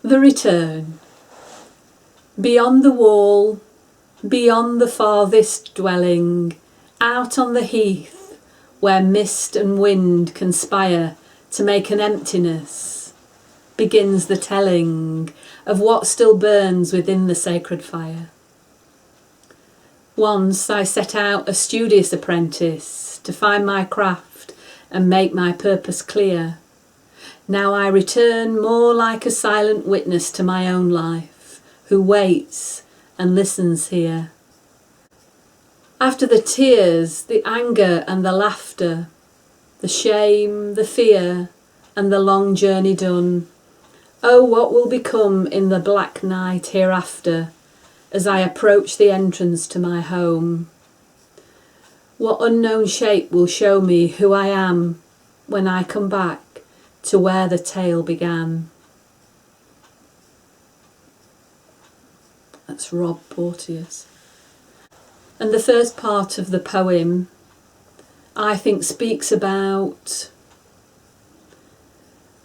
The return. Beyond the wall, beyond the farthest dwelling, out on the heath, where mist and wind conspire to make an emptiness, begins the telling of what still burns within the sacred fire. Once I set out a studious apprentice to find my craft and make my purpose clear. Now I return more like a silent witness to my own life, who waits and listens here. After the tears, the anger and the laughter, the shame, the fear, and the long journey done, oh, what will become in the black night hereafter as I approach the entrance to my home? What unknown shape will show me who I am when I come back to where the tale began? That's Rob Porteous. And the first part of the poem, I think, speaks about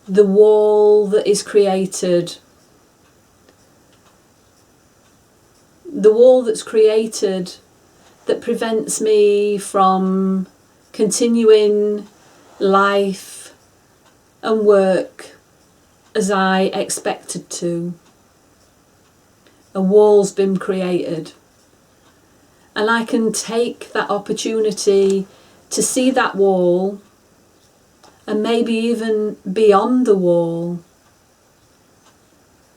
the wall that is created. The wall that's created that prevents me from continuing life and work as I expected to. A wall's been created, and I can take that opportunity to see that wall and maybe even beyond the wall,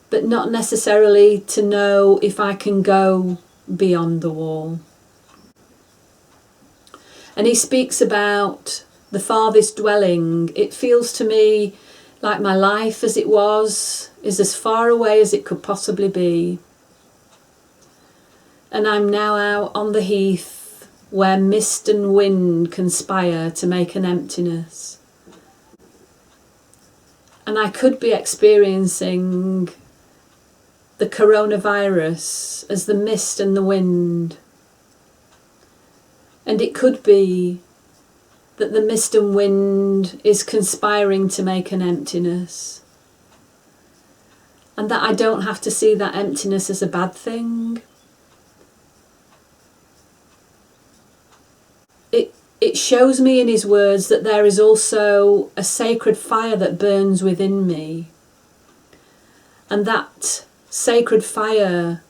but not necessarily to know if I can go beyond the wall. And he speaks about the farthest dwelling. It feels to me like my life as it was is as far away as it could possibly be. And I'm now out on the heath where mist and wind conspire to make an emptiness. And I could be experiencing the coronavirus as the mist and the wind. And it could be that the mist and wind is conspiring to make an emptiness. And that I don't have to see that emptiness as a bad thing. It shows me in his words that there is also a sacred fire that burns within me. And that sacred fire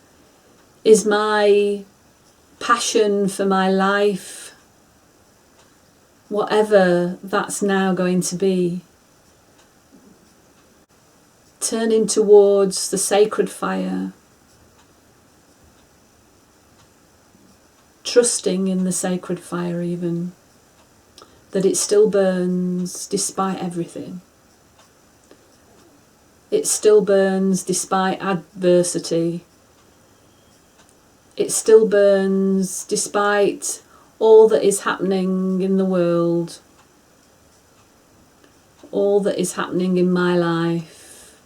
is my passion for my life, whatever that's now going to be. Turning towards the sacred fire, trusting in the sacred fire even, that it still burns despite everything. It still burns despite adversity. It still burns despite all that is happening in the world, all that is happening in my life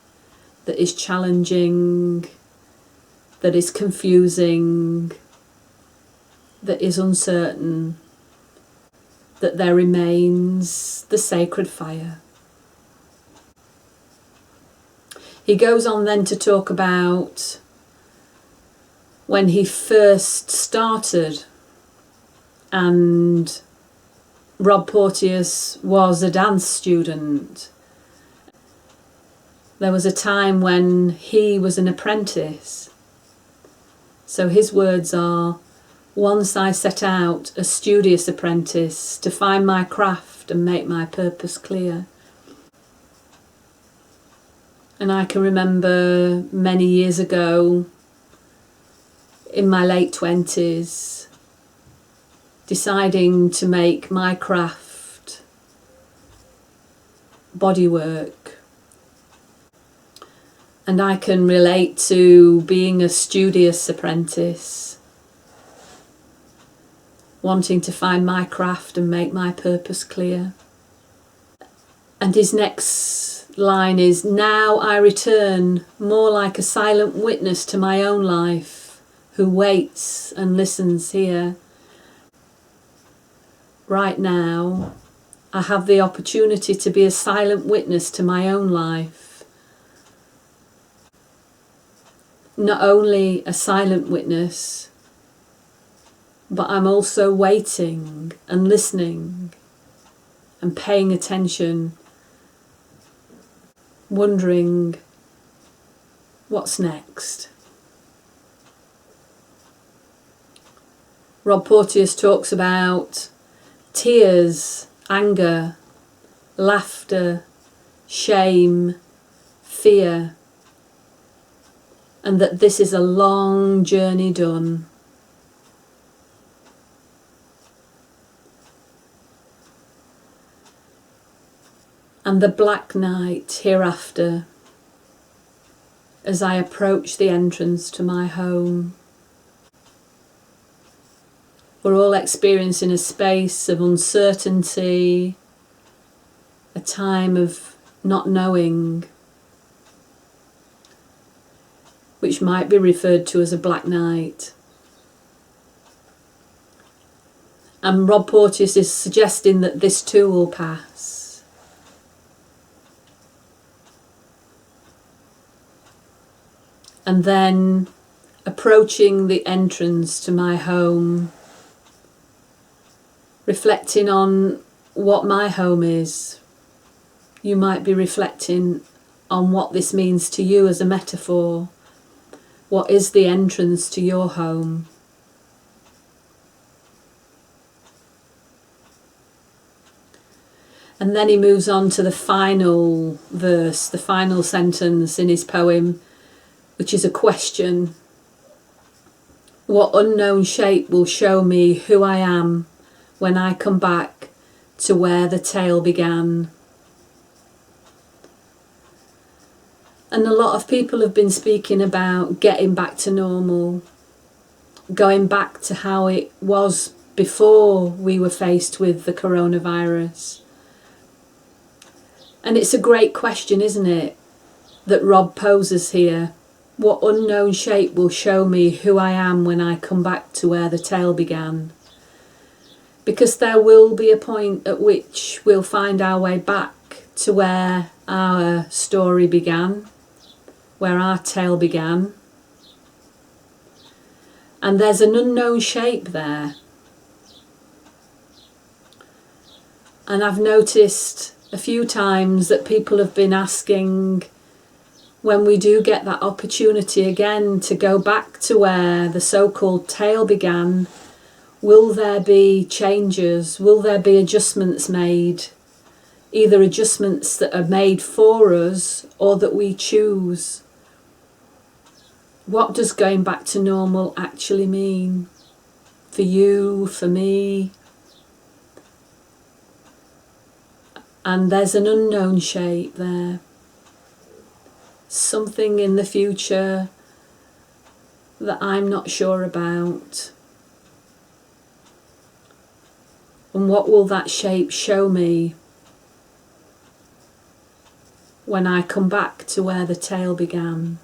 that is challenging, that is confusing, that is uncertain, that there remains the sacred fire. He goes on then to talk about when he first started, and Rob Porteous was a dance student. There was a time when he was an apprentice. So his words are, once I set out a studious apprentice to find my craft and make my purpose clear. And I can remember many years ago, in my late 20s, deciding to make my craft bodywork. And I can relate to being a studious apprentice, wanting to find my craft and make my purpose clear. And his next line is, now I return more like a silent witness to my own life, who waits and listens here. Right now, I have the opportunity to be a silent witness to my own life. not only a silent witness, but I'm also waiting and listening and paying attention, wondering what's next. Rob Porteous talks about tears, anger, laughter, shame, fear, and that this is a long journey done. And the black night hereafter, as I approach the entrance to my home. We're all experiencing a space of uncertainty, a time of not knowing, which might be referred to as a black night. And Rob Porteous is suggesting that this too will pass. And then approaching the entrance to my home, reflecting on what my home is. You might be reflecting on what this means to you as a metaphor. What is the entrance to your home? And then he moves on to the final verse, the final sentence in his poem, which is a question. What unknown shape will show me who I am when I come back to where the tale began? And a lot of people have been speaking about getting back to normal, going back to how it was before we were faced with the coronavirus. And it's a great question, isn't it, that Rob poses here. What unknown shape will show me who I am when I come back to where the tale began? Because there will be a point at which we'll find our way back to where our story began, where our tale began. And there's an unknown shape there. And I've noticed a few times that people have been asking, when we do get that opportunity again to go back to where the so-called tale began, will there be changes? Will there be adjustments made? Either adjustments that are made for us or that we choose. What does going back to normal actually mean? For you, for me? And there's an unknown shape there. Something in the future that I'm not sure about. And what will that shape show me when I come back to where the tale began?